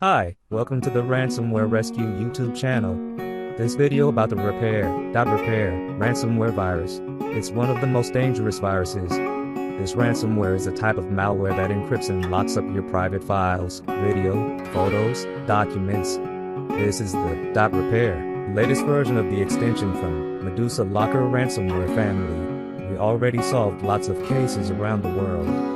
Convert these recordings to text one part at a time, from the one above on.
Hi, welcome to the Ransomware Rescue YouTube channel. This video about the repair ransomware virus. It's one of the most dangerous viruses. This ransomware is a type of malware that encrypts and locks up your private files, video, photos, documents. This is the .repair, latest version of the extension from Medusa Locker ransomware family. We already solved lots of cases around the world.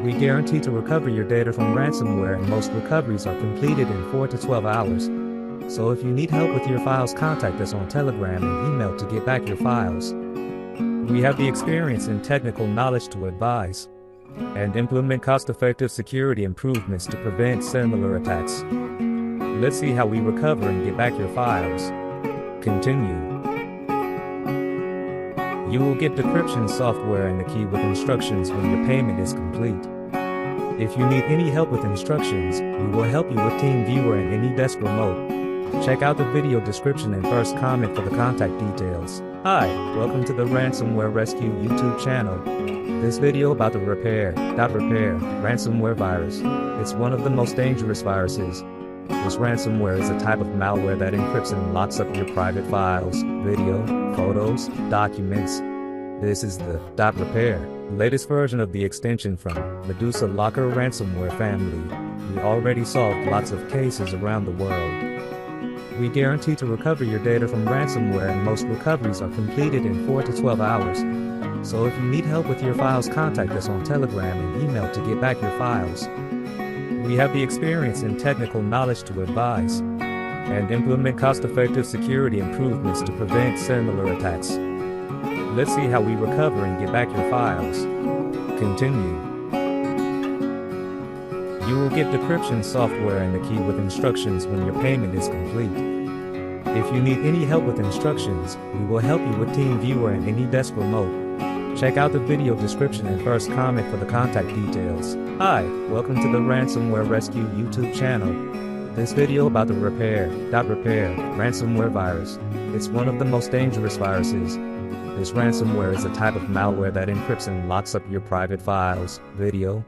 We guarantee to recover your data from ransomware, and most recoveries are completed in 4 to 12 hours. So if you need help with your files, contact us on Telegram and email to get back your files. We have the experience and technical knowledge to advise and implement cost-effective security improvements to prevent similar attacks. Let's see how we recover and get back your files. Continue. You will get decryption software and the key with instructions when your payment is complete. If you need any help with instructions, we will help you with TeamViewer and any desk remote. Check out the video description and first comment for the contact details. Hi, welcome to the Ransomware Rescue YouTube channel. This video about the repair ransomware virus. It's one of the most dangerous viruses. This ransomware is a type of malware that encrypts and locks up your private files, video, photos, documents. This is the .repair, latest version of the extension from Medusa Locker ransomware family. We already solved lots of cases around the world. We guarantee to recover your data from ransomware, and most recoveries are completed in 4 to 12 hours. So if you need help with your files, contact us on Telegram and email to get back your files. We have the experience and technical knowledge to advise and implement cost-effective security improvements to prevent similar attacks. Let's see how we recover and get back your files. Continue. You will get decryption software and the key with instructions when your payment is complete. If you need any help with instructions, we will help you with TeamViewer and any desk remote. Check out the video description and first comment for the contact details. Hi, welcome to the Ransomware Rescue YouTube channel. This video about the repair ransomware virus. It's one of the most dangerous viruses. This ransomware is a type of malware that encrypts and locks up your private files, video,